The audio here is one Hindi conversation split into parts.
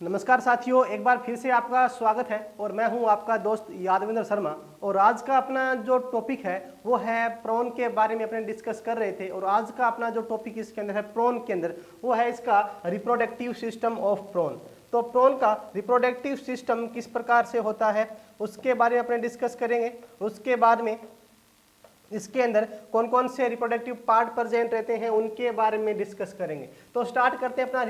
नमस्कार साथियों, एक बार फिर से आपका स्वागत है और मैं हूं आपका दोस्त यादविंद्र शर्मा। और आज का अपना जो टॉपिक है वो है प्रॉन के बारे में अपने डिस्कस कर रहे थे। और आज का अपना जो टॉपिक इसके अंदर है प्रॉन के अंदर वो है इसका रिप्रोडक्टिव सिस्टम ऑफ प्रॉन। तो प्रॉन का रिप्रोडक्टिव सिस्टम किस प्रकार से होता है उसके बारे में अपने डिस्कस करेंगे। उसके बाद में इसके अंदर कौन कौन से रिप्रोडक्टिव पार्ट प्रेजेंट रहते हैं उनके बारे में डिस्कस करेंगे। तो स्टार्ट करते हैं अपना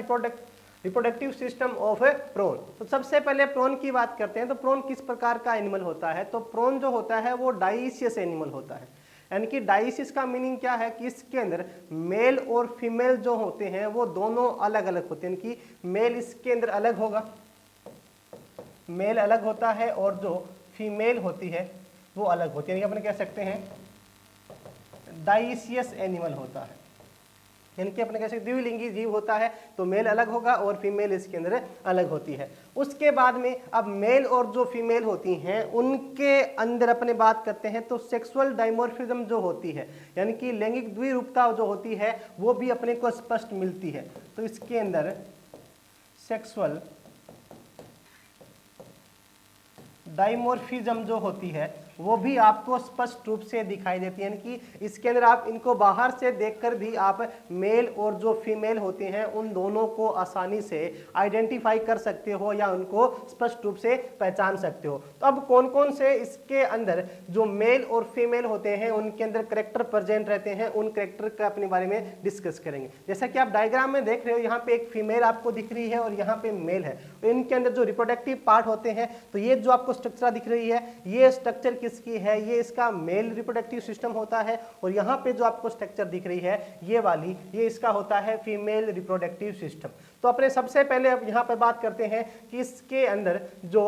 reproductive system of a prawn. तो सबसे पहले प्रॉन की बात करते हैं। तो प्रॉन किस प्रकार का एनिमल होता है? तो प्रॉन जो होता है वो डाइशियस एनिमल होता है। यानी कि डाइशियस का मीनिंग क्या है कि इसके अंदर मेल और फीमेल जो होते हैं वो दोनों अलग अलग होते हैं। यानी कि मेल इसके अंदर अलग होगा, मेल अलग होता है और जो फीमेल होती है वो अलग होती है। यानी कि अपन कह सकते हैं डाइशियस एनिमल होता है। यानी कि अपने कैसे द्विलिंगी जीव होता है तो मेल अलग होगा और फीमेल इसके अंदर अलग होती है। उसके बाद में अब मेल और जो फीमेल होती हैं उनके अंदर अपने बात करते हैं तो सेक्सुअल डाइमॉर्फिज्म जो होती है यानी कि लैंगिक द्विरूपता जो होती है वो भी अपने को स्पष्ट मिलती है। तो इसके अंदर सेक्सुअल डाइमॉर्फिज्म जो होती है वो भी आपको स्पष्ट रूप से दिखाई देती है। यानी कि इसके अंदर आप इनको बाहर से देखकर भी आप मेल और जो फीमेल होते हैं उन दोनों को आसानी से आइडेंटिफाई कर सकते हो या उनको स्पष्ट रूप से पहचान सकते हो। तो अब कौन कौन से इसके अंदर जो मेल और फीमेल होते हैं उनके अंदर करेक्टर प्रेजेंट रहते हैं उन करेक्टर का अपने बारे में डिस्कस करेंगे। जैसा कि आप डायग्राम में देख रहे हो यहाँ पे एक फीमेल आपको दिख रही है और यहाँ पे मेल है। तो इनके अंदर जो रिप्रोडक्टिव पार्ट होते हैं तो ये जो आपको स्ट्रक्चर दिख रही है ये स्ट्रक्चर किसकी है? ये इसका मेल रिप्रोडक्टिव सिस्टम होता है। और यहाँ पे जो आपको स्ट्रक्चर दिख रही है ये वाली ये इसका होता है फीमेल रिप्रोडक्टिव सिस्टम। तो अपने सबसे पहले अब यहाँ पे बात करते हैं कि इसके अंदर जो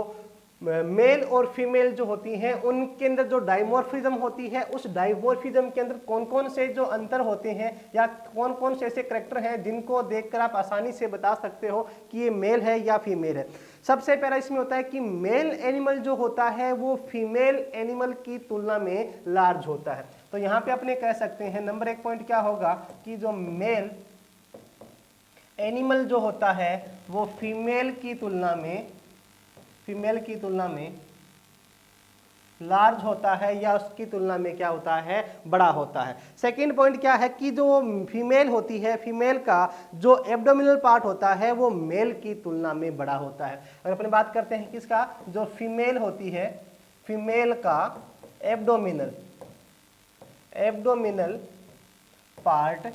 मेल और फीमेल जो होती हैं उनके अंदर जो डाइमॉर्फिज्म होती है उस डाइमॉर्फिज्म के अंदर कौन कौन से जो अंतर होते हैं या कौन कौन से ऐसे करैक्टर हैं जिनको देखकर आप आसानी से बता सकते हो कि ये मेल है या फीमेल है। सबसे पहला इसमें होता है कि मेल एनिमल जो होता है वो फीमेल एनिमल की तुलना में लार्ज होता है। तो यहाँ पे अपने कह सकते हैं नंबर 1 पॉइंट क्या होगा कि जो मेल एनिमल जो होता है वो फीमेल की तुलना में लार्ज होता है या उसकी तुलना में क्या होता है? बड़ा होता है। सेकंड पॉइंट क्या है कि जो फीमेल होती है फीमेल का जो एब्डोमिनल पार्ट होता है वो मेल की तुलना में बड़ा होता है। अगर अपन बात करते हैं किसका, जो फीमेल होती है फीमेल का एब्डोमिनल पार्ट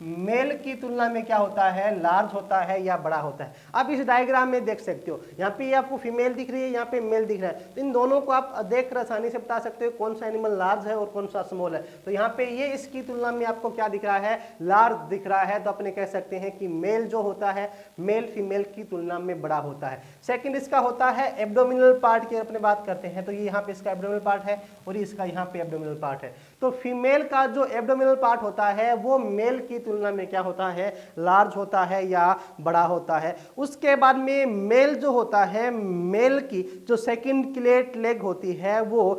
मेल की तुलना में क्या होता है? लार्ज होता है या बड़ा होता है। आप इस डायग्राम में देख सकते हो यहाँ पे ये आपको फीमेल दिख रही है, यहाँ पे मेल दिख रहा है। तो इन दोनों को आप देख आसानी से बता सकते हो कौन सा एनिमल लार्ज है और कौन सा स्मॉल है। तो यहाँ पे ये इसकी तुलना में आपको क्या दिख रहा है? लार्ज दिख रहा है। तो अपने कह सकते हैं कि मेल जो होता है मेल फीमेल की तुलना में बड़ा होता है। सेकेंड इसका होता है एब्डोमिनल पार्ट की अपने बात करते हैं तो ये यहाँ पे इसका एब्डोमिनल पार्ट है और इसका यहाँ पे एब्डोमिनल पार्ट है। तो फीमेल का जो एब्डोमिनल पार्ट होता है वो मेल की तुलना में क्या होता है? लार्ज होता है या बड़ा होता है। उसके बाद में मेल जो होता है मेल की जो सेकंड क्लेट लेग होती है वो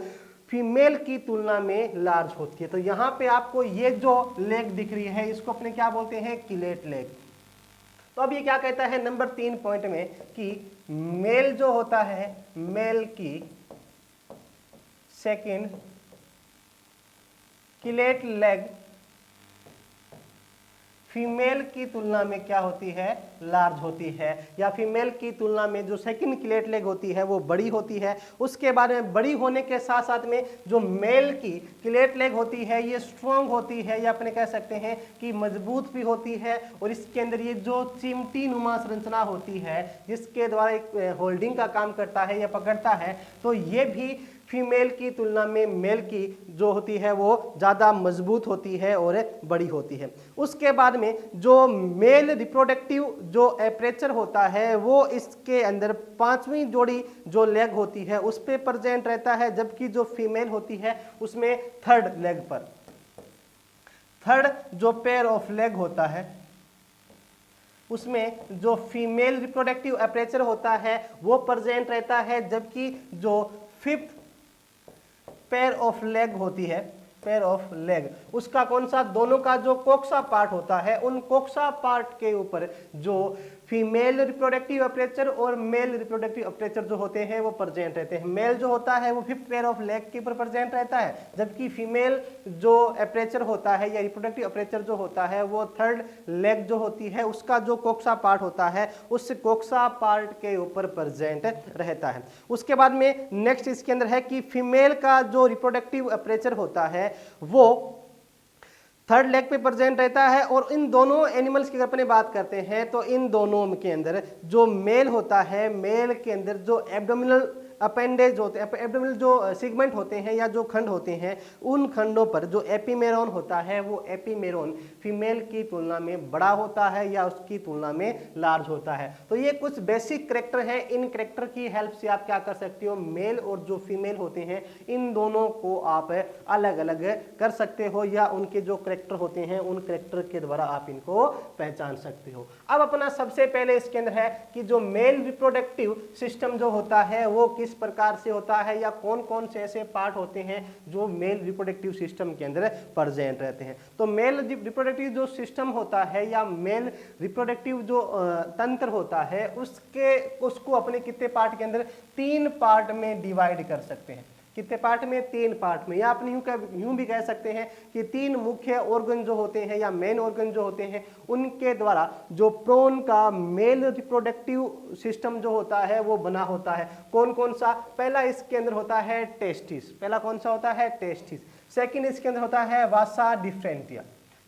फीमेल की तुलना में लार्ज होती है। तो यहाँ पे आपको ये जो लेग दिख रही है इसको अपने क्या बोलते हैं? Chelate leg. तो अब ये क्या कहता है नंबर 3 पॉइंट में कि मेल जो होता है मेल की सेकंड क्लेट लेग फीमेल की तुलना में क्या होती है? लार्ज होती है या फीमेल की तुलना में जो सेकंड क्लेट लेग होती है वो बड़ी होती है। उसके बाद में बड़ी होने के साथ साथ में जो मेल की क्लेट लेग होती है ये स्ट्रॉन्ग होती है या अपने कह सकते हैं कि मजबूत भी होती है। और इसके अंदर ये जो चिमटी नुमा संरचना होती है जिसके द्वारा एक होल्डिंग का काम करता है या पकड़ता है तो ये भी फीमेल की तुलना में मेल की जो होती है वो ज़्यादा मजबूत होती है और बड़ी होती है। उसके बाद में जो मेल रिप्रोडक्टिव जो एपरेचर होता है वो इसके अंदर 5वीं जोड़ी जो लेग होती है उस पे प्रेजेंट रहता है, जबकि जो फीमेल होती है उसमें थर्ड लेग पर थर्ड जो पेयर ऑफ लेग होता है उसमें जो फीमेल रिप्रोडक्टिव एपरेचर होता है वो प्रेजेंट रहता है, जबकि जो 5th पेयर ऑफ लेग होती है पेयर ऑफ लेग। उसका कौन सा, दोनों का जो कोक्सा पार्ट होता है, उन कोक्सा पार्ट के ऊपर जो फीमेल रिप्रोडक्टिव अपर्चर और मेल रिप्रोडक्टिव अपर्चर जो होते हैं वो प्रेजेंट रहते हैं। मेल जो होता है वो 5th पेयर ऑफ लेग के ऊपर प्रेजेंट रहता है, जबकि फीमेल जो अपर्चर होता है या रिप्रोडक्टिव अपर्चर जो होता है वो 3rd लेग जो होती है उसका जो कोक्सा पार्ट होता है उस कोक्सा पार्ट के ऊपर प्रेजेंट रहता है। उसके बाद में नेक्स्ट इसके अंदर है कि फीमेल का जो रिप्रोडक्टिव अपर्चर होता है वो 3rd लेग पे प्रेजेंट रहता है। और इन दोनों एनिमल्स की अगर अपने बात करते हैं तो इन दोनों के अंदर जो मेल होता है, मेल के अंदर जो एब्डोमिनल अपेंडेज होते हैं, एब्डोमिनल जो सेगमेंट होते हैं या जो खंड होते हैं, उन खंडों पर जो एपिमेरोन होता है वो एपिमेरोन फीमेल की तुलना में बड़ा होता है या उसकी तुलना में लार्ज होता है। तो ये कुछ बेसिक करेक्टर हैं, इन करेक्टर की हेल्प से आप क्या कर सकते हो, मेल और जो फीमेल होते हैं इन दोनों को आप अलग अलग कर सकते हो या उनके जो करेक्टर होते हैं उन करेक्टर के द्वारा आप इनको पहचान सकते हो। अब अपना सबसे पहले इसके अंदर है कि जो मेल रिप्रोडक्टिव सिस्टम जो होता है वो किस प्रकार से होता है या कौन कौन से ऐसे पार्ट होते हैं जो मेल रिप्रोडक्टिव सिस्टम के अंदर प्रेजेंट रहते हैं। तो मेल रिप्रोडक्टिव जो सिस्टम होता है या मेल रिप्रोडक्टिव जो तंत्र होता है उसको अपने कितने पार्ट के अंदर 3 पार्ट में डिवाइड कर सकते हैं। कितने पार्ट में, 3 पार्ट में, या आप यूं भी कह सकते हैं कि 3 मुख्य ऑर्गन जो होते हैं या मेन ऑर्गन जो होते हैं उनके द्वारा जो प्रोन का मेल रिप्रोडक्टिव सिस्टम जो होता है वो बना होता है। कौन कौन सा, पहला इसके अंदर होता है टेस्टिस, पहला कौन सा होता है टेस्टिस। सेकंड इसके अंदर होता है वासा डिफरेंटिया,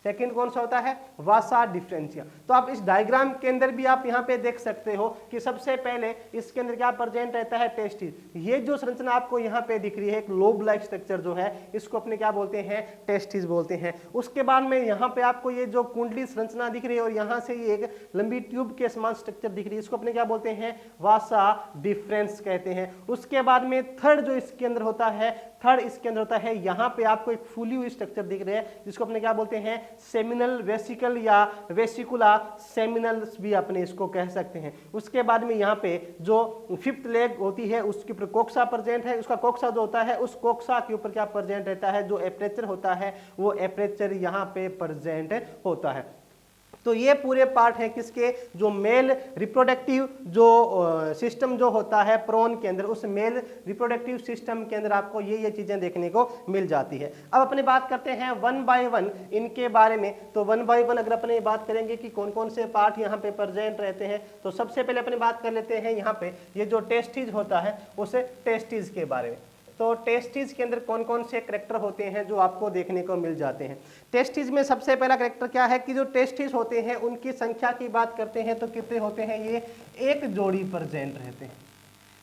सेकंड कौन सा होता है वासा डिफरेंशिया। तो आप इस डायग्राम के अंदर भी आप यहाँ पे देख सकते हो कि सबसे पहले इसके अंदर क्या प्रेजेंट रहता है टेस्टिस। ये जो संरचना आपको यहाँ पे दिख रही है एक लोब लाइक स्ट्रक्चर जो है इसको अपने क्या बोलते हैं टेस्टिस बोलते हैं। उसके बाद में यहाँ पे आपको ये जो कुंडली संरचना दिख रही है और यहाँ से ये एक लंबी ट्यूब के समान स्ट्रक्चर दिख रही है इसको अपने क्या बोलते हैं वासा डिफरेंस कहते हैं। उसके बाद में थर्ड जो इसके अंदर होता है, थर्ड इसके अंदर होता है यहाँ पे आपको एक फूली हुई स्ट्रक्चर दिख रही है जिसको अपने क्या बोलते हैं सेमिनल वेसिकल या वेसिकुला सेमिनल्स भी अपने इसको कह सकते हैं। उसके बाद में यहाँ पे जो 5th लेग होती है उसके ऊपर कोक्सा प्रेजेंट है, उसका कोक्सा जो होता है उस कोक्सा के ऊपर क्या प्रेजेंट रहता है, जो एपरेचर होता है वो एपरेचर यहाँ पे प्रेजेंट होता है। तो ये पूरे पार्ट हैं किसके, जो मेल रिप्रोडक्टिव जो सिस्टम जो होता है प्रोन के अंदर, उस मेल रिप्रोडक्टिव सिस्टम के अंदर आपको ये चीजें देखने को मिल जाती है। अब अपने बात करते हैं 1 बाय 1 इनके बारे में। तो 1 बाय 1 अगर अपने बात करेंगे कि कौन कौन से पार्ट यहाँ पे प्रेजेंट रहते हैं तो सबसे पहले अपने बात कर लेते हैं यहाँ पे ये जो टेस्टिस होता है उस टेस्टिस के बारे में। तो टेस्टिस के अंदर कौन कौन से करेक्टर होते हैं जो आपको देखने को मिल जाते हैं। टेस्टिस में सबसे पहला करेक्टर क्या है कि जो टेस्टिस होते हैं उनकी संख्या की बात करते हैं तो कितने होते हैं, ये एक जोड़ी प्रेजेंट रहते हैं।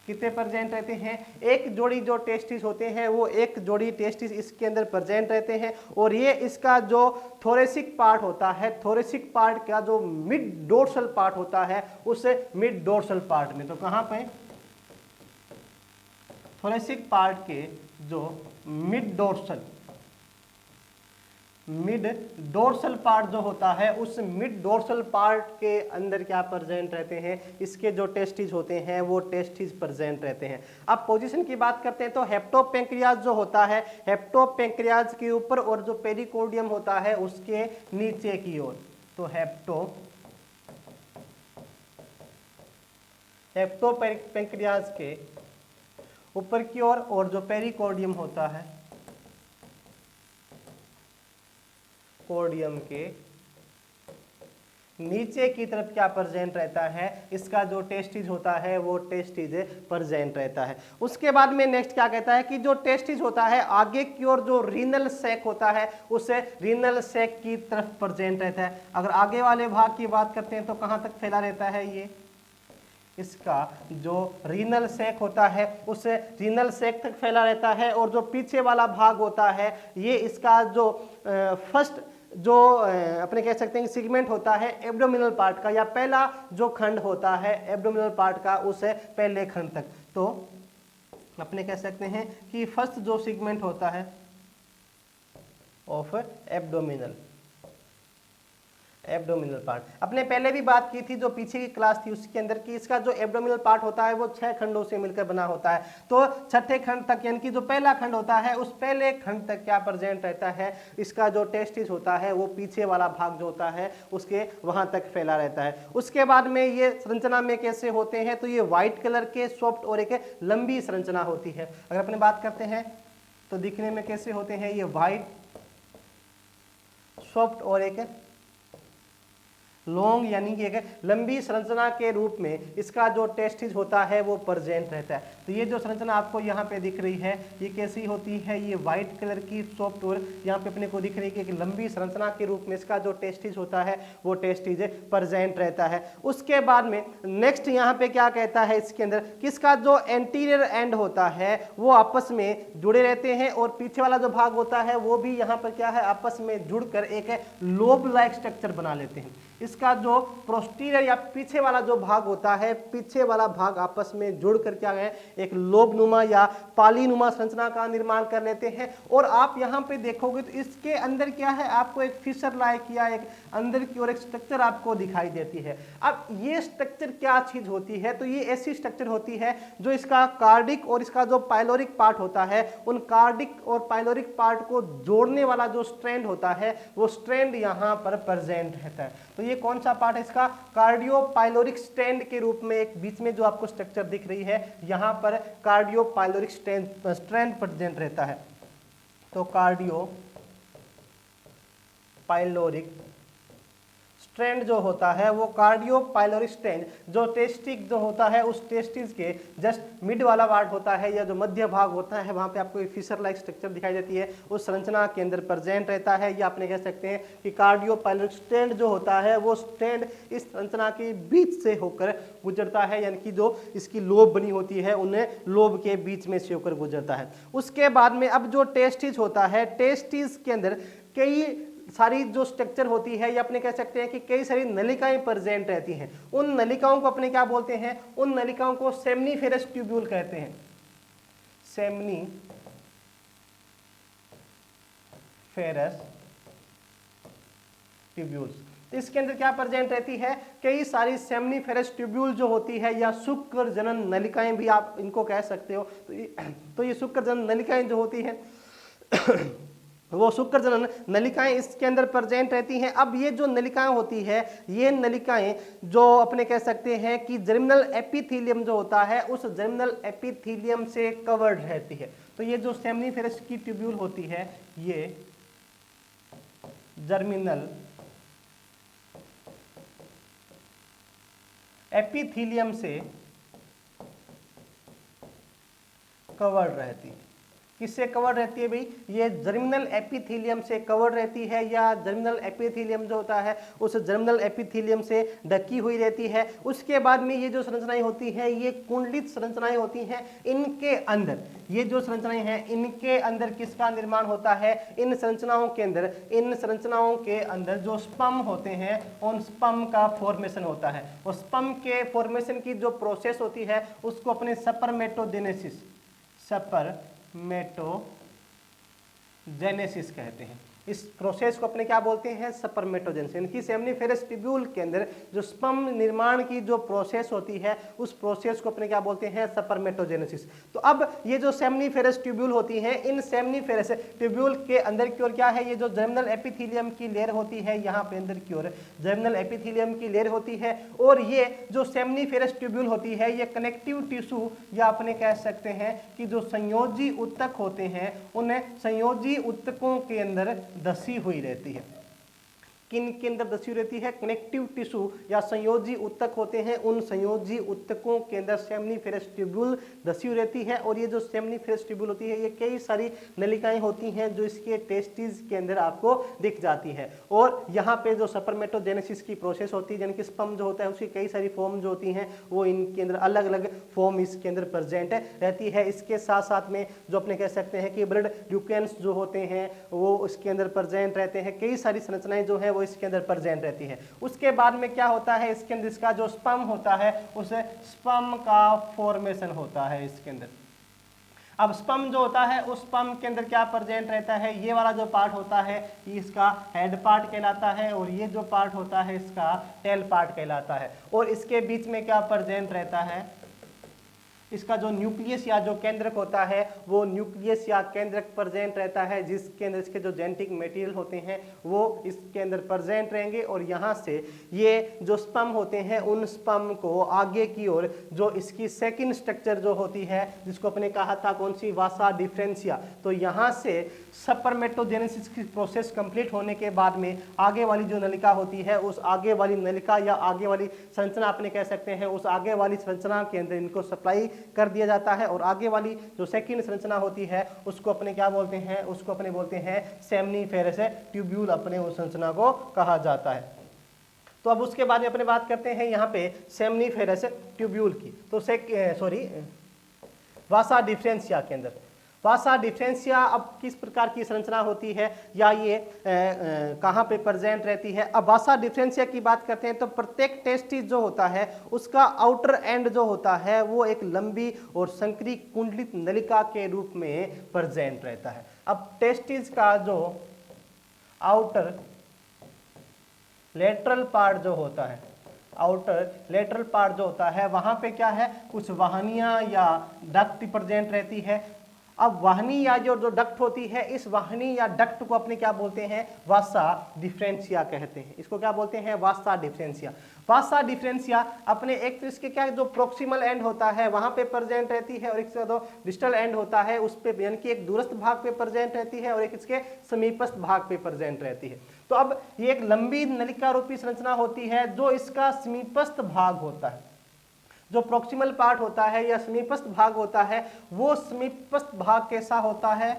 कितने प्रेजेंट रहते हैं, एक जोड़ी जो टेस्टिस होते हैं वो एक जोड़ी टेस्टिस इसके अंदर प्रेजेंट रहते हैं। और ये इसका जो थोरेसिक पार्ट होता है, थोरेसिक पार्ट का जो मिड डोर्सल पार्ट होता है उस मिड डोर्सल पार्ट में, तो कहाँ पे थोरेसिक पार्ट के जो मिड डोर्सल पार्ट जो होता है उस मिड डोर्सल पार्ट के अंदर क्या प्रेजेंट रहते हैं, इसके जो टेस्टिस होते हैं वो टेस्टिस प्रेजेंट रहते हैं। अब पोजीशन की बात करते हैं तो हेप्टोपेंक्रियाज जो होता है, हेप्टोपेंक्रियाज के ऊपर और जो पेरिकोर्डियम होता है उसके नीचे की ओर, तो हेप्टोपेंक्रियाज के ऊपर की ओर और जो पेरिकोर्डियम होता है कोर्डियम के नीचे की तरफ क्या प्रेजेंट रहता है, इसका जो टेस्टिस होता है वो टेस्टिस प्रेजेंट रहता है। उसके बाद में नेक्स्ट क्या कहता है कि जो टेस्टिस होता है आगे की ओर जो रीनल सैक होता है उस रीनल सैक की तरफ प्रेजेंट रहता है। अगर आगे वाले भाग की बात करते हैं तो कहाँ तक फैला रहता है, ये इसका जो रीनल सैक होता है उस रीनल सैक तक फैला रहता है। और जो पीछे वाला भाग होता है ये इसका जो फर्स्ट जो अपने कह सकते हैं सेगमेंट होता है एब्डोमिनल पार्ट का, या पहला जो खंड होता है एब्डोमिनल पार्ट का उस पहले खंड तक, तो अपने कह सकते हैं कि फर्स्ट जो सेगमेंट होता है ऑफ एब्डोमिनल, एब्डोमिनल पार्ट अपने पहले भी बात की थी, जो पीछे की क्लास थी उसके अंदर की, इसका जो एब्डोमिनल पार्ट होता है वो 6 खंडों से मिलकर बना होता है। तो छठे खंड तक यानी कि जो पहला खंड होता है उस पहले खंड तक क्या प्रेजेंट रहता है, इसका जो टेस्टिस होता है वो पीछे वाला भाग जो होता है उसके वहां तक फैला रहता है। उसके बाद में ये संरचना में कैसे होते हैं, तो ये व्हाइट कलर के सॉफ्ट और एक लंबी संरचना होती है। अगर अपने बात करते हैं तो दिखने में कैसे होते हैं, ये व्हाइट सॉफ्ट और एक लॉन्ग यानी कि एक लंबी संरचना के रूप में इसका जो टेस्टिस होता है वो प्रेजेंट रहता है। तो ये जो संरचना आपको यहाँ पे दिख रही है ये कैसी होती है, ये व्हाइट कलर की सॉफ्ट और यहाँ पे अपने को दिख रही है कि एक लंबी संरचना के रूप में इसका जो टेस्टिस होता है वो टेस्टिस प्रेजेंट रहता है। उसके बाद में नेक्स्ट यहाँ पे क्या कहता है इसके अंदर कि इसका जो एंटीरियर एंड होता है वो आपस में जुड़े रहते हैं और पीछे वाला जो भाग होता है वो भी यहाँ पर क्या है आपस में जुड़कर एक लोब लाइक स्ट्रक्चर बना लेते हैं। इसका जो प्रोस्टीरियर या पीछे वाला जो भाग होता है, पीछे वाला भाग आपस में जुड़कर क्या है एक लोबनुमा या पालीनुमा संरचना का निर्माण कर लेते हैं। और आप यहाँ पे देखोगे तो इसके अंदर क्या है, आपको एक फिशर लाइक या एक अंदर की ओर एक स्ट्रक्चर आपको दिखाई देती है। अब ये स्ट्रक्चर क्या चीज होती है, तो ये ऐसी स्ट्रक्चर होती है जो इसका कार्डिक और इसका जो पाइलोरिक पार्ट होता है, उन कार्डिक और पाइलोरिक पार्ट को जोड़ने वाला जो स्ट्रैंड होता है वो स्ट्रैंड यहाँ पर प्रेजेंट रहता है। तो ये कौन सा पार्ट है इसका, कार्डियोपाइलोरिक स्ट्रैंड के रूप में एक बीच में जो आपको स्ट्रक्चर दिख रही है यहाँ पर कार्डियोपाइलोरिक स्ट्रैंड प्रेजेंट रहता है। तो कार्डियोपाइलोरिक स्ट्रैंड जो होता है वो कार्डियोपाइलोरिक स्ट्रैंड जो टेस्टिक जो होता है उस टेस्टिस के जस्ट मिड वाला पार्ट होता है या जो मध्य भाग होता है वहां पे आपको एक फिशर लाइक स्ट्रक्चर दिखाई देती है, उस संरचना के अंदर प्रेजेंट रहता है। या आपने कह सकते हैं कि कार्डियोपाइलोरिक स्ट्रैंड जो होता है वो स्ट्रैंड इस संरचना के बीच से होकर गुजरता है, यानी कि जो इसकी लोब बनी होती है उन्हें लोब के बीच में से होकर गुजरता है। उसके बाद में अब जो टेस्टिस होता है, टेस्टिस के अंदर कई सारी जो स्ट्रक्चर होती है या अपने कह सकते हैं कि कई सारी नलिकाएं प्रेजेंट रहती हैं। उन नलिकाओं को अपने क्या बोलते हैं, उन नलिकाओं को सेमनीफेरस ट्यूब्यूल कहते हैं। Seminiferous tubules. इसके अंदर क्या प्रेजेंट रहती है, कई सारी सेमनीफेरस ट्यूब्यूल जो होती है या शुक्र जनन नलिकाएं भी आप इनको कह सकते हो। तो ये शुक्र जनन नलिकाएं जो होती हैं वो शुक्र जनन नलिकाएं इसके अंदर प्रेजेंट रहती हैं। अब ये जो नलिकाएं होती है ये नलिकाएं जो अपने कह सकते हैं कि जर्मिनल एपिथेलियम जो होता है उस जर्मिनल एपिथेलियम से कवर्ड रहती है। तो ये जो सेमनीफेरस की ट्यूब्यूल होती है ये जर्मिनल एपिथेलियम से कवर्ड रहती है। किससे कवर रहती है भाई, ये जर्मिनल एपिथेलियम से कवर रहती है या जर्मिनल एपिथेलियम जो होता है उस जर्मिनल एपिथेलियम से ढकी हुई रहती है। उसके बाद में ये जो संरचनाएं होती हैं ये कुंडलित संरचनाएं होती हैं। इनके अंदर ये जो संरचनाएं हैं इनके अंदर किसका निर्माण होता है, इन संरचनाओं के अंदर जो स्पम होते हैं उन स्पम का फॉर्मेशन होता है। और स्पम के फॉर्मेशन की जो प्रोसेस होती है उसको अपने स्पर्मेटोजेनेसिस कहते हैं। इस प्रोसेस को अपने क्या बोलते हैं, स्पर्मेटोजेनेसिस। यानी कि सेमनीफेरस ट्यूब्यूल के अंदर जो स्पर्म निर्माण की जो प्रोसेस होती है उस प्रोसेस को अपने क्या बोलते हैं, स्पर्मेटोजेनेसिस। तो अब ये जो सेमनीफेरस ट्यूब्यूल होती हैं इन सेमनीफेरस ट्यूब्यूल के अंदर की ओर क्या है, ये जो जर्मिनल एपिथेलियम की लेयर होती है यहाँ पे अंदर की ओर जर्मिनल एपिथेलियम की लेयर होती है। और ये जो सेमनीफेरस ट्यूब्यूल होती है ये कनेक्टिव टिश्यू या अपने कह सकते हैं कि जो संयोजी ऊतक होते हैं उन संयोजी ऊतकों के अंदर धसी हुई रहती है। किन के अंदर धसी हुई रहती है, कनेक्टिव टिश्यू या संयोजी ऊतक होते हैं उन संयोजी ऊतकों के अंदर सेमनीफेरस ट्यूब्यूल धसी हुई रहती है। और ये जो सेमनीफेरस ट्यूब्यूल होती है ये कई सारी नलिकाएं होती हैं जो इसके टेस्टिस के अंदर आपको दिख जाती है। और यहाँ पे जो स्पर्मेटोजेनेसिस की प्रोसेस होती है यानी कि स्पर्म जो होता है उसकी कई सारी फॉर्म जो होती हैं वो इनके अंदर अलग अलग फॉर्म इसके अंदर प्रेजेंट रहती है। इसके साथ साथ में जो अपने कह सकते हैं कि ब्लड ल्यूकेंस जो होते हैं वो इसके अंदर प्रेजेंट रहते हैं। कई सारी संरचनाएं जो है वो इसके अंदर प्रेजेंट रहती है। उसके बाद में क्या होता है, इसके अंदर इसका जो स्पर्म होता है उस स्पर्म का फॉर्मेशन होता है इसके अंदर। अब स्पर्म जो होता है उस स्पर्म के अंदर क्या प्रेजेंट रहता है, ये वाला जो पार्ट होता है ये इसका हेड पार्ट कहलाता है और ये जो पार्ट होता है इसका टेल पार्ट कहलाता है। और इसके बीच में क्या प्रेजेंट रहता है, इसका जो न्यूक्लियस या जो केंद्रक होता है वो न्यूक्लियस या केंद्रक प्रेजेंट रहता है, जिसके अंदर इसके जो जेनेटिक मटेरियल होते हैं वो इसके अंदर प्रेजेंट रहेंगे। और यहाँ से ये जो स्पर्म होते हैं उन स्पर्म को आगे की ओर जो इसकी सेकंड स्ट्रक्चर जो होती है जिसको अपने कहा था कौन सी, वासा डिफरेंशिया, तो यहाँ से स्पर्मेटोजेनेसिस की प्रोसेस कंप्लीट होने के बाद में आगे वाली जो नलिका होती है उस आगे वाली नलिका या आगे वाली संरचना अपने कह सकते हैं, उस आगे वाली संरचना के अंदर इनको सप्लाई कर दिया जाता है। और आगे वाली जो सेकंड संरचना होती है उसको अपने क्या बोलते हैं, उसको अपने बोलते हैं सेमनीफेरस ट्यूब्यूल, अपने उस संरचना को कहा जाता है। तो अब उसके बाद में अपने बात करते हैं यहाँ पे सेमनीफेरस ट्यूब्यूल की। तो वासा डिफरेंशिया के अंदर वासा डिफरेंशिया अब किस प्रकार की संरचना होती है या ये कहाँ पे प्रेजेंट रहती है। अब वासा डिफरेंशिया की बात करते हैं तो प्रत्येक टेस्टिस जो होता है उसका आउटर एंड जो होता है वो एक लंबी और संकरी कुंडलित नलिका के रूप में प्रेजेंट रहता है। अब टेस्टिस का जो आउटर लेटरल पार्ट जो होता है, आउटर लेटरल पार्ट जो होता है वहां पे क्या है, कुछ वाहिनियां या डक्ट प्रेजेंट रहती है। अब वाहिनी या जो डक्ट होती है इस वाहिनी या डक्ट को अपने क्या बोलते हैं, वासा डिफरेंशिया कहते हैं। इसको क्या बोलते हैं, वासा डिफरेंशिया। वासा डिफरेंशिया अपने एक तो इसके क्या जो प्रोक्सिमल एंड होता है वहां पे प्रेजेंट रहती है और एक जो डिस्टल एंड होता है उस पे यानी कि एक दूरस्थ भाग पे प्रेजेंट रहती है और एक इसके समीपस्थ भाग पे प्रेजेंट रहती है। तो अब ये एक लंबी नलिका रूपी संरचना होती है जो इसका समीपस्थ भाग होता है, जो प्रोक्सिमल पार्ट होता है या समीपस्थ भाग होता है वो समीपस्थ भाग कैसा होता है,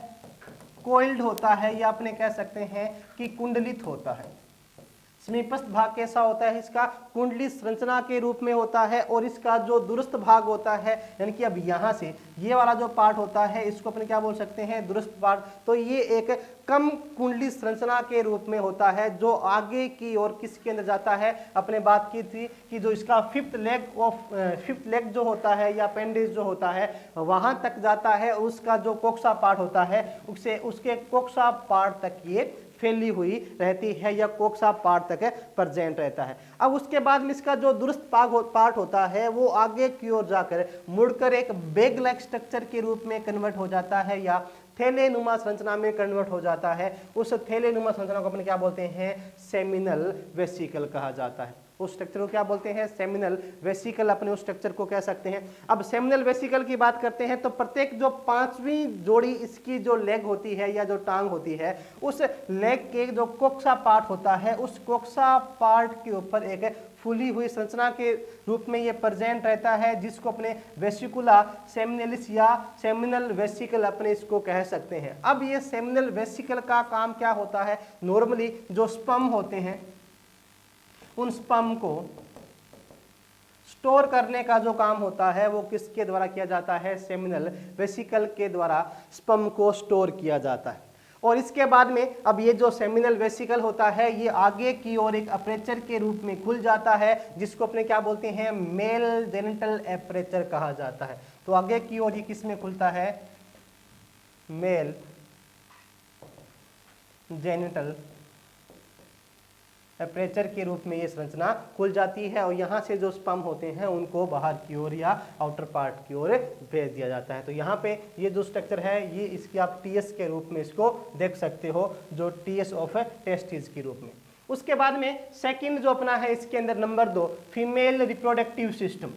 कोइल्ड होता है या अपने कह सकते हैं कि कुंडलित होता है। समीपस्थ भाग कैसा होता है, इसका कुंडली संरचना के रूप में होता है। और इसका जो दूरस्थ भाग होता है यानी कि अब यहाँ से ये वाला जो पार्ट होता है इसको अपने क्या बोल सकते हैं, दूरस्थ पार्ट। तो ये एक कम कुंडली संरचना के रूप में होता है जो आगे की ओर किसके अंदर जाता है, अपने बात की थी कि जो इसका फिफ्थ लेग जो होता है या अपेंडिज जो होता है वहां तक जाता है। उसका जो कोक्सा पार्ट होता है उसके कोक्सा पार्ट तक ये फैली हुई रहती है या कोक्सा पार्ट तक प्रेजेंट रहता है। अब उसके बाद में इसका जो दूरस्थ पार्ट होता है वो आगे की ओर जाकर मुड़कर एक बैग लाइक स्ट्रक्चर के रूप में कन्वर्ट हो जाता है या थैलेनुमा संरचना में कन्वर्ट हो जाता है। उस थैलेनुमा संरचना को अपन क्या बोलते हैं, सेमिनल वेसिकल कहा जाता है। उस स्ट्रक्चर को क्या बोलते हैं, सेमिनल वेसिकल, अपने उस स्ट्रक्चर को कह सकते हैं। अब सेमिनल वेसिकल की बात करते हैं तो प्रत्येक जो पांचवी जोड़ी इसकी जो लेग होती है या जो टांग होती है उस लेग के जो कोक्सा पार्ट होता है उस कोक्सा पार्ट के ऊपर एक फूली हुई संरचना के रूप में ये प्रेजेंट रहता है जिसको अपने वेसिकुला सेमिनलिस या सेमिनल वेसिकल अपने इसको कह सकते हैं। अब ये सेमिनल वेसिकल का काम क्या होता है, नॉर्मली जो स्पर्म होते हैं उन स्पर्म को स्टोर करने का जो काम होता है वो किसके द्वारा किया जाता है, सेमिनल वेसिकल के द्वारा स्पर्म को स्टोर किया जाता है। और इसके बाद में अब ये जो सेमिनल वेसिकल होता है ये आगे की ओर एक अपर्चर के रूप में खुल जाता है जिसको अपने क्या बोलते हैं, मेल जेनिटल अपर्चर कहा जाता है। तो आगे की ओर ये किस में खुलता है, मेल जेनिटल अपर्चर के रूप में ये संरचना खुल जाती है और यहाँ से जो स्पर्म होते हैं उनको बाहर की ओर या आउटर पार्ट की ओर भेज दिया जाता है। तो यहाँ पे ये जो स्ट्रक्चर है ये इसकी आप टीएस के रूप में इसको देख सकते हो, जो टीएस ऑफ टेस्टिस के रूप में। उसके बाद में सेकंड जो अपना है इसके अंदर number 2, female reproductive system.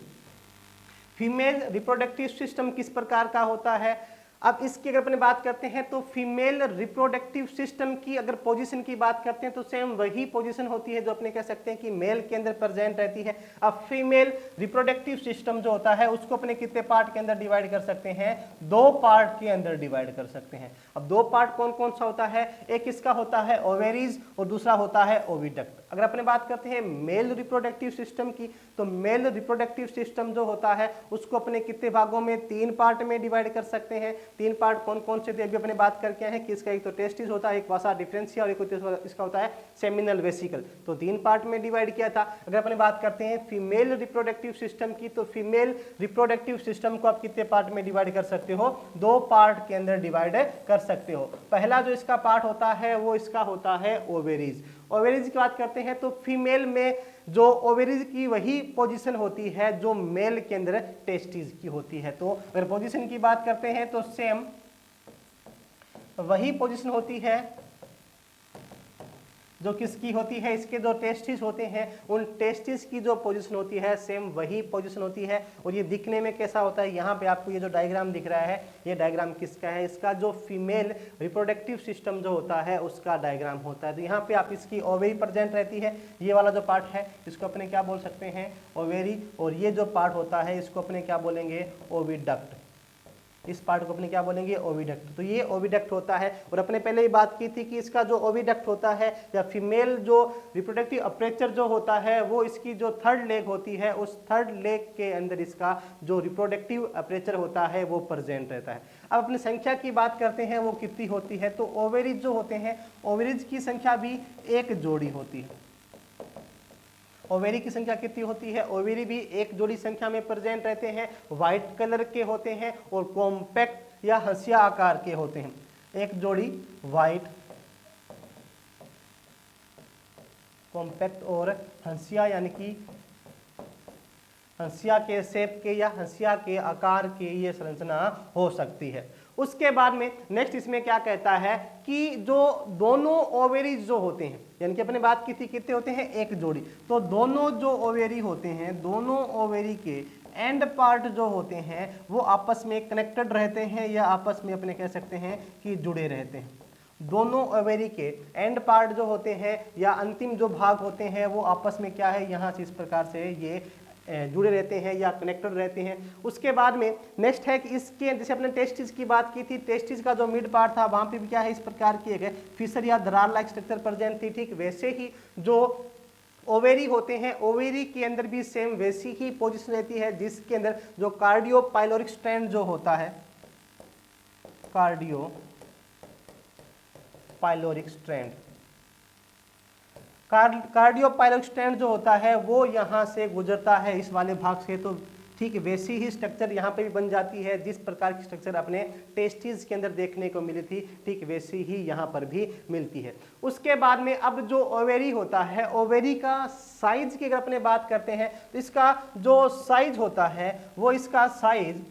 Female reproductive system किस प्रकार का होता है, अब इसकी अगर अपने बात करते हैं तो फीमेल रिप्रोडक्टिव सिस्टम की अगर पोजीशन की बात करते हैं तो सेम वही पोजीशन होती है जो अपने कह सकते हैं कि मेल के अंदर प्रेजेंट रहती है। अब फीमेल रिप्रोडक्टिव सिस्टम जो होता है उसको अपने कितने पार्ट के अंदर डिवाइड कर सकते हैं, 2 पार्ट के अंदर डिवाइड कर सकते हैं। अब 2 पार्ट कौन कौन सा होता है, एक इसका होता है ओवेरीज और दूसरा होता है ओविडक्ट। अगर अपने बात करते हैं मेल रिप्रोडक्टिव सिस्टम की तो मेल रिप्रोडक्टिव सिस्टम जो होता है उसको अपने कितने भागों में, 3 पार्ट में डिवाइड कर सकते हैं। तीन पार्ट कौन कौन से थे अभी अपने बात करके आए हैं कि इसका एक तो टेस्टिस होता है, एक वासा डिफरेंशिया और एक इसका होता है सेमिनल वेसिकल। तो तीन पार्ट में डिवाइड किया था। अगर अपने बात करते हैं फीमेल रिप्रोडक्टिव सिस्टम की, तो फीमेल रिप्रोडक्टिव सिस्टम को आप कितने पार्ट में डिवाइड कर सकते हो? दो पार्ट के अंदर डिवाइड कर सकते हो। पहला जो इसका पार्ट होता है वो इसका होता है ओवेरीज। ओवेरीज की बात करते हैं तो फीमेल में जो ओवेरीज की वही पोजीशन होती है जो मेल के अंदर टेस्टिस की होती है। तो अगर पोजीशन की बात करते हैं तो सेम वही पोजीशन होती है जो किसकी होती है, इसके जो टेस्टिस होते हैं उन टेस्टिस की जो पोजीशन होती है सेम वही पोजीशन होती है। और ये दिखने में कैसा होता है, यहाँ पे आपको ये जो डायग्राम दिख रहा है ये डायग्राम किसका है? इसका जो फीमेल रिप्रोडक्टिव सिस्टम जो होता है उसका डायग्राम होता है। तो यहाँ पे आप इसकी ओवेरी प्रेजेंट रहती है, ये वाला जो पार्ट है इसको अपने क्या बोल सकते हैं? ओवेरी। और ये जो पार्ट होता है इसको अपने क्या बोलेंगे? ओविडक्ट। इस पार्ट को अपने क्या बोलेंगे? ओविडक्ट। तो ये ओविडक्ट होता है। और अपने पहले ही बात की थी कि इसका जो ओविडक्ट होता है या फीमेल जो रिप्रोडक्टिव अपर्चर जो होता है वो इसकी जो थर्ड लेग होती है उस थर्ड लेग के अंदर इसका जो रिप्रोडक्टिव अपर्चर होता है वो प्रेजेंट रहता है। अब अपनी संख्या की बात करते हैं वो कितनी होती है? तो ओवेरीज जो होते हैं ओवेरीज की संख्या भी एक जोड़ी होती है। ओवेरी की संख्या कितनी होती है? ओवेरी भी एक जोड़ी संख्या में प्रेजेंट रहते हैं, व्हाइट कलर के होते हैं और कॉम्पैक्ट या हंसिया आकार के होते हैं। एक जोड़ी व्हाइट, कॉम्पैक्ट और हंसिया यानी कि हंसिया के शेप के या हंसिया के आकार की ये संरचना हो सकती है। उसके बाद में नेक्स्ट इसमें क्या कहता है कि जो दोनों ओवेरीज जो होते हैं, यानी कि अपने बात की थी कितने होते हैं? एक जोड़ी। तो दोनों जो ओवेरी होते हैं, दोनों ओवेरी के एंड पार्ट जो होते हैं वो आपस में कनेक्टेड रहते हैं या आपस में अपने कह सकते हैं कि जुड़े रहते हैं। दोनों ओवेरी के एंड पार्ट जो होते हैं या अंतिम जो भाग होते हैं वो आपस में क्या है? यहाँ से इस प्रकार से ये जुड़े रहते हैं या कनेक्टेड रहते हैं। उसके बाद में नेक्स्ट है कि इसके जैसे अपने टेस्टिस की बात की थी, टेस्टिस का जो मिड पार्ट था वहाँ पे भी क्या है? इस प्रकार की एक फिशर या दरार लाइक स्ट्रक्चर प्रेजेंट थी। ठीक वैसे ही जो ओवेरी होते हैं ओवेरी के अंदर भी सेम वैसी ही पोजीशन रहती है जिसके अंदर जो कार्डियो पाइलोरिक स्ट्रैंड जो होता है, कार्डियो पाइलोरिक स्ट्रैंड, कार्डियोपाइलोरिक स्ट्रैंड जो होता है वो यहाँ से गुजरता है इस वाले भाग से। तो ठीक वैसी ही स्ट्रक्चर यहाँ पे भी बन जाती है जिस प्रकार की स्ट्रक्चर अपने टेस्टिस के अंदर देखने को मिली थी, ठीक वैसी ही यहाँ पर भी मिलती है। उसके बाद में अब जो ओवेरी होता है, ओवेरी का साइज की अगर अपने बात करते हैं तो इसका जो साइज होता है वो इसका साइज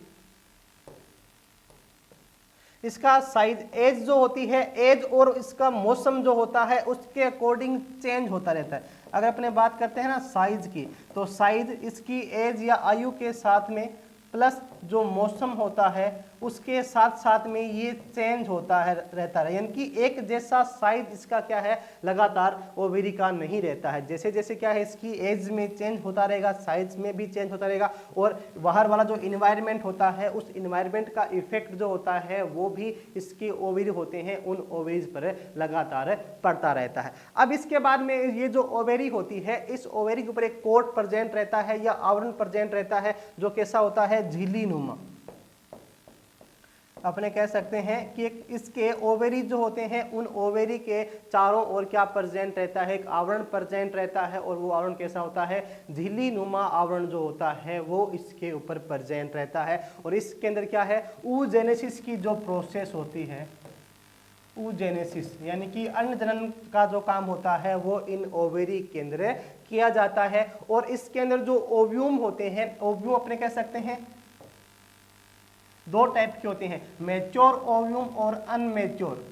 एज जो होती है, एज और इसका मौसम जो होता है उसके अकॉर्डिंग चेंज होता रहता है। अगर अपने बात करते हैं ना साइज की, तो साइज इसकी एज या आयु के साथ में प्लस जो मौसम होता है उसके साथ साथ में ये चेंज होता है रहता है। यानी कि एक जैसा साइज इसका क्या है? लगातार ओवेरी का नहीं रहता है। जैसे जैसे क्या है इसकी एज में चेंज होता रहेगा, साइज में भी चेंज होता रहेगा और बाहर वाला जो इन्वायरमेंट होता है उस इन्वायरमेंट का इफेक्ट जो होता है वो भी इसके ओवेरी होते हैं उन ओवेरीज पर लगातार पड़ता रहता है। अब इसके बाद में ये जो ओवेरी होती है इस ओवेरी के ऊपर एक कोट प्रेजेंट रहता है या आवरण प्रेजेंट रहता है जो कैसा होता है? झिल्ली नुमा। अपने कह सकते हैं कि इसके ओवेरी जो होते हैं उन ओवेरी के चारों ओर क्या प्रेजेंट रहता है? एक आवरण प्रेजेंट रहता है और वो आवरण कैसा होता है? झिल्ली नुमा आवरण जो होता है वो इसके ऊपर प्रेजेंट रहता है। और इसके अंदर क्या है? oogenesis की जो प्रोसेस होती है, oogenesis यानी कि अन्न जनन का जो काम होता है वो इन ओवेरी के अंदर किया जाता है। और इसके अंदर जो ओव्यूम होते हैं, ओव्यूम अपने कह सकते हैं दो टाइप के होते हैं, मैच्योर ओव्यूम और unmature.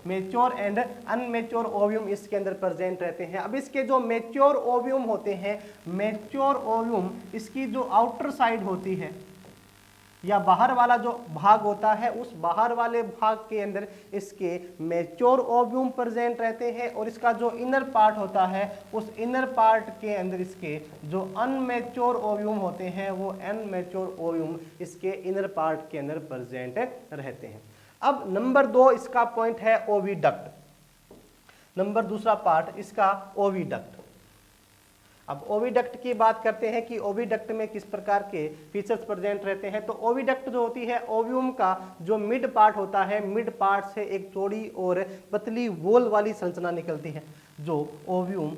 Mature and unmature ovum इसके अंदर प्रेजेंट रहते हैं। अब इसके जो मैच्योर ओव्यूम होते हैं, मैच्योर ओव्यूम इसकी जो आउटर साइड होती है या बाहर वाला जो भाग होता है उस बाहर वाले भाग के अंदर इसके मैच्योर ओव्यूम प्रेजेंट रहते हैं और इसका जो इनर पार्ट होता है उस इनर पार्ट के अंदर इसके जो अनमैच्योर ओव्यूम होते हैं वो अनमैच्योर ओव्यूम इसके इनर पार्ट के अंदर प्रेजेंट रहते हैं। अब नंबर 2 इसका पॉइंट है ओविडक्ट। नंबर दूसरा पार्ट इसका ओविडक्ट। अब ओविडक्ट की बात करते हैं कि ओविडक्ट में किस प्रकार के फीचर्स प्रेजेंट रहते हैं। तो ओविडक्ट जो होती है, ओव्यूम का जो मिड पार्ट होता है, मिड पार्ट से एक चौड़ी और पतली वोल वाली संरचना निकलती है। जो ओव्यूम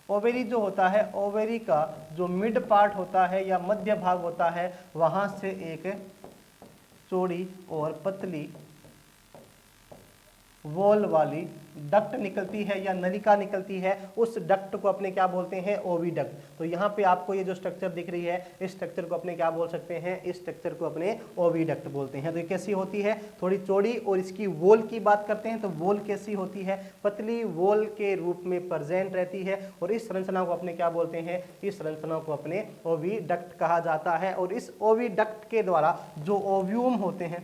ओवेरी जो होता है, ओवेरी का जो मिड पार्ट होता है या मध्य भाग होता है, वहां से एक चौड़ी और पतली वॉल वाली डक्ट निकलती है या नलिका निकलती है। उस डक्ट को अपने क्या बोलते हैं, ओविडक्ट। तो यहाँ पे आपको ये जो स्ट्रक्चर दिख रही है, इस स्ट्रक्चर को अपने क्या बोल सकते हैं, इस स्ट्रक्चर को अपने ओविडक्ट बोलते हैं। तो ये कैसी होती है, थोड़ी चौड़ी, और इसकी वॉल की बात करते हैं तो वॉल कैसी होती है, पतली वॉल के रूप में प्रेजेंट रहती है। और इस संरचना को अपने क्या बोलते हैं, इस संरचना को अपने ओविडक्ट कहा जाता है। और इस ओविडक्ट के द्वारा जो ओव्यूम होते हैं,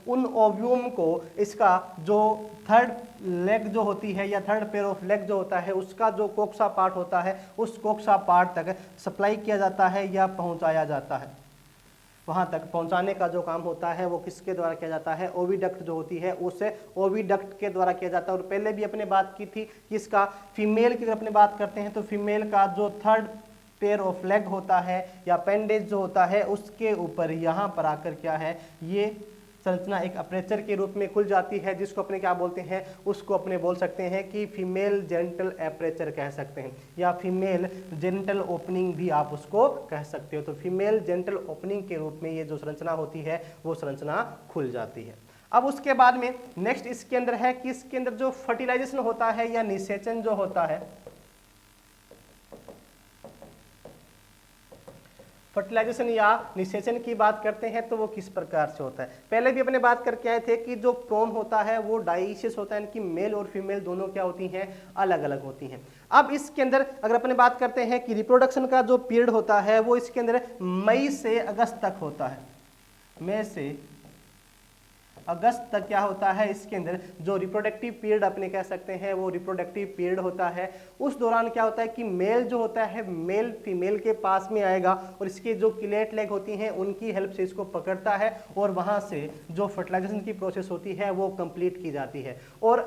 उन ओव्यूम को इसका जो थर्ड लेग जो होती है या थर्ड पेयर ऑफ लेग जो होता है, उसका जो कोक्सा पार्ट होता है, उस कोक्सा पार्ट तक सप्लाई किया जाता है या पहुंचाया जाता है। वहां तक पहुंचाने का जो काम होता है वो किसके द्वारा किया जाता है, ओविडक्ट जो होती है उसे ओविडक्ट के द्वारा किया जाता है। और पहले भी अपने बात की थी कि इसका फीमेल की अगर अपने बात करते हैं तो फीमेल का जो थर्ड पेयर ऑफ लेग होता है या पेंडेज जो होता है, उसके ऊपर यहाँ पर आकर क्या है, ये संरचना एक अपर्चर के रूप में खुल जाती है, जिसको अपने क्या बोलते हैं, उसको अपने बोल सकते हैं कि फीमेल जेनिटल अपर्चर कह सकते हैं, या फीमेल जेनिटल ओपनिंग भी आप उसको कह सकते हो। तो फीमेल जेनिटल ओपनिंग के रूप में ये जो संरचना होती है वो संरचना खुल जाती है। अब उसके बाद में नेक्स्ट इसके अंदर है कि इसके अंदर जो फर्टिलाइजेशन होता है या निषेचन जो होता है, फर्टिलाइजेशन या निषेचन की बात करते हैं तो वो किस प्रकार से होता है। पहले भी अपने बात करके आए थे कि जो प्रोन होता है वो डाइशियस होता है, यानी कि मेल और फीमेल दोनों क्या होती हैं, अलग अलग होती हैं। अब इसके अंदर अगर अपने बात करते हैं कि रिप्रोडक्शन का जो पीरियड होता है वो इसके अंदर मई से अगस्त तक होता है। मई से अगस्त तक क्या होता है, इसके अंदर जो रिप्रोडक्टिव पीरियड अपने कह सकते हैं वो रिप्रोडक्टिव पीरियड होता है। उस दौरान क्या होता है कि मेल जो होता है, मेल फीमेल के पास में आएगा और इसके जो किलेट लेग होती हैं उनकी हेल्प से इसको पकड़ता है और वहां से जो फर्टिलाइजेशन की प्रोसेस होती है वो कंप्लीट की जाती है। और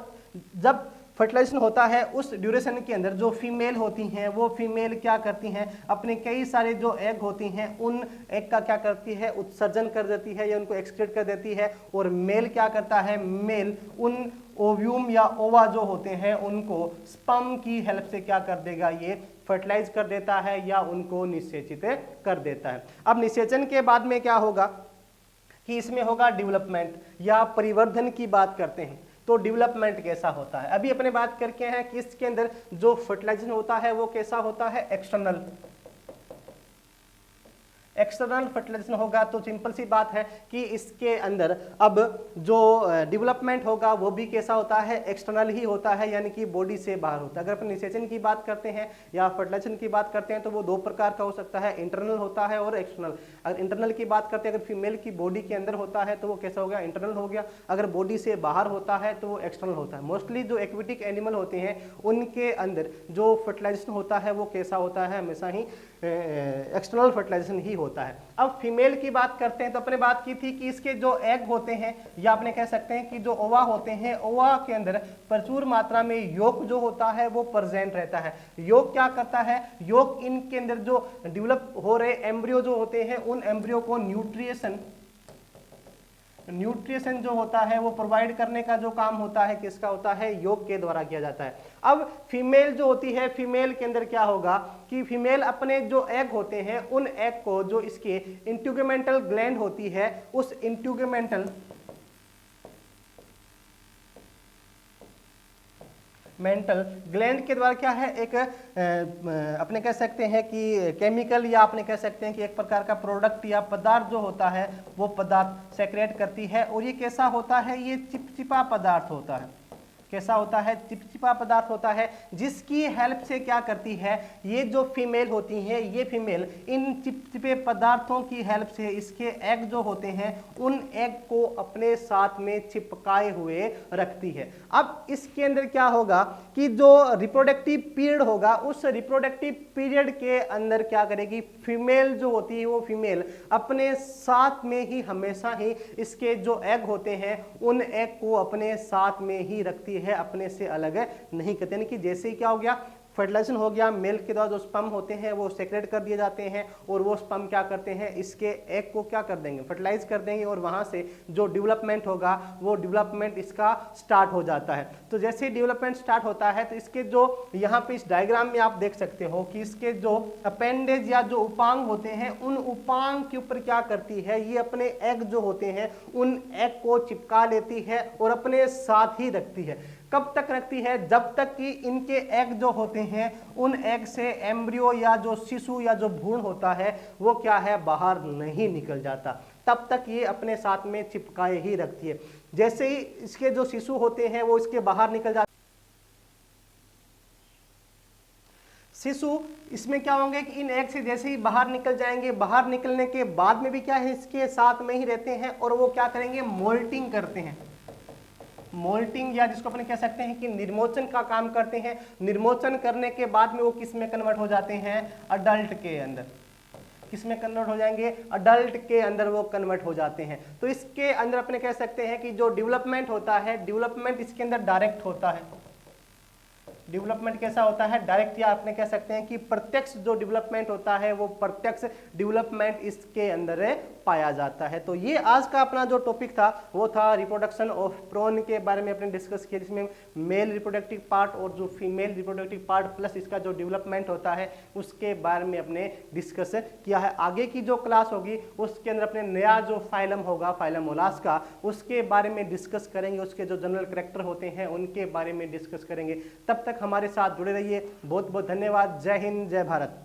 जब फर्टिलाइजेशन होता है उस ड्यूरेशन के अंदर जो फीमेल होती हैं वो फीमेल क्या करती हैं, अपने कई सारे जो एग होती हैं उन एग का क्या करती है, उत्सर्जन कर देती है या उनको एक्सक्रीट कर देती है। और मेल क्या करता है, मेल उन ओव्यूम या ओवा जो होते हैं उनको स्पर्म की हेल्प से क्या कर देगा, ये फर्टिलाइज कर देता है या उनको निषेचित कर देता है। अब निषेचन के बाद में क्या होगा कि इसमें होगा डेवलपमेंट या परिवर्धन की बात करते हैं। तो डेवलपमेंट कैसा होता है, अभी अपने बात करके हैं कि इसके अंदर जो फर्टिलाइजेशन होता है वो कैसा होता है, एक्सटर्नल फर्टिलाइजेशन होगा। तो सिंपल सी बात है कि इसके अंदर अब जो डेवलपमेंट होगा वो भी कैसा होता है, एक्सटर्नल ही होता है, यानी कि बॉडी से बाहर होता है। अगर अपन निषेचन की बात करते हैं या फर्टिलाइजेशन की बात करते हैं तो वो दो प्रकार का हो सकता है, इंटरनल होता है और एक्सटर्नल। अगर इंटरनल की बात करते हैं, अगर फीमेल की बॉडी के अंदर होता है तो वो कैसा हो गया, इंटरनल हो गया। अगर बॉडी से बाहर होता है तो वो एक्सटर्नल होता है। मोस्टली जो एक्वेटिक एनिमल होते हैं उनके अंदर जो फर्टिलाइजेशन होता है वो कैसा होता है, हमेशा ही एक्सटर्नल फर्टिलाइजेशन ही होता है। अब फीमेल की बात करते हैं तो अपने बात की थी कि इसके जो एग होते हैं या अपने कह सकते हैं कि जो ओवा होते हैं, ओवा के अंदर प्रचुर मात्रा में योक जो होता है वो प्रेजेंट रहता है। योक क्या करता है, योक इनके अंदर जो डेवलप हो रहे एम्ब्रियो जो होते हैं उन एम्ब्रियो को न्यूट्रिशन जो होता है वो प्रोवाइड करने का जो काम होता है किसका होता है, योग के द्वारा किया जाता है। अब फीमेल जो होती है, फीमेल के अंदर क्या होगा कि फीमेल अपने जो एग होते हैं उन एग को, जो इसके इंट्यूगमेंटल ग्लैंड होती है, उस इंट्यूगमेंटल ग्लैंड के द्वारा क्या है, एक अपने कह सकते हैं कि केमिकल या अपने कह सकते हैं कि एक प्रकार का प्रोडक्ट या पदार्थ जो होता है वो पदार्थ सेक्रेट करती है। और ये कैसा होता है, ये चिपचिपा पदार्थ होता है। कैसा होता है, चिपचिपा पदार्थ होता है, जिसकी हेल्प से क्या करती है, ये जो फीमेल होती है, ये फीमेल इन चिपचिपे पदार्थों की हेल्प से इसके एग जो होते हैं उन एग को अपने साथ में चिपकाए हुए रखती है। अब इसके अंदर क्या होगा कि जो रिप्रोडक्टिव पीरियड होगा, उस रिप्रोडक्टिव पीरियड के अंदर क्या करेगी, फीमेल जो होती है वो फीमेल अपने साथ में ही हमेशा ही इसके जो एग होते हैं उन एग को अपने साथ में ही रखती करती है, अपने से अलग नहीं करती। यानी कि जैसे ही क्या हो गया, फर्टिलाइजेशन हो गया, मेल के द्वारा जो स्पर्म होते हैं वो सेक्रेट कर दिए जाते हैं और वो स्पर्म क्या करते हैं, इसके एग को क्या कर देंगे, फर्टिलाइज कर देंगे और वहां से जो डेवलपमेंट होगा वो डेवलपमेंट इसका स्टार्ट हो जाता है। तो जैसे ही डेवलपमेंट स्टार्ट होता है तो इसके जो यहाँ पे इस डायग्राम में आप देख सकते हो कि इसके जो अपेंडेज या जो उपांग होते हैं उन उपांग के ऊपर क्या करती है, ये अपने एग जो होते हैं उन एग को चिपका लेती है और अपने साथ ही रखती है। कब तक रखती है, जब तक कि इनके एग जो होते हैं उन एग से एम्ब्रियो या जो शिशु या जो भ्रूण होता है वो क्या है, बाहर नहीं निकल जाता, तब तक ये अपने साथ में चिपकाए ही रखती है। जैसे ही इसके जो शिशु होते हैं वो इसके बाहर निकल जाते, शिशु इसमें क्या होंगे कि इन एग से जैसे ही बाहर निकल जाएंगे, बाहर निकलने के बाद में भी क्या है, इसके साथ में ही रहते हैं और वो क्या करेंगे, मोल्टिंग करते हैं। मोल्टिंग या जिसको अपन कह सकते हैं कि निर्मोचन का काम करते हैं। निर्मोचन करने के बाद में वो किस में कन्वर्ट हो जाते हैं, अडल्ट के अंदर। किस में कन्वर्ट हो जाएंगे, अडल्ट के अंदर वो कन्वर्ट हो जाते हैं। तो इसके अंदर अपने कह सकते हैं कि जो डेवलपमेंट होता है, डेवलपमेंट इसके अंदर डायरेक्ट होता है। डेवलपमेंट कैसा होता है, डायरेक्ट, या आपने कह सकते हैं कि प्रत्यक्ष जो डेवलपमेंट होता है वो प्रत्यक्ष डेवलपमेंट इसके अंदर पाया जाता है। तो ये आज का अपना जो टॉपिक था वो था रिप्रोडक्शन ऑफ प्रॉन के बारे में अपने डिस्कस किया, जिसमें मेल रिप्रोडक्टिव पार्ट और जो फीमेल रिप्रोडक्टिव पार्ट प्लस इसका जो डेवलपमेंट होता है उसके बारे में अपने डिस्कस किया है। आगे की जो क्लास होगी उसके अंदर अपने नया जो फाइलम होगा, फाइलम मोलास्का, उसके बारे में डिस्कस करेंगे, उसके जो जनरल कैरेक्टर होते हैं उनके बारे में डिस्कस करेंगे। तब तक हमारे साथ जुड़े रहिए। बहुत बहुत धन्यवाद। जय हिंद, जय भारत।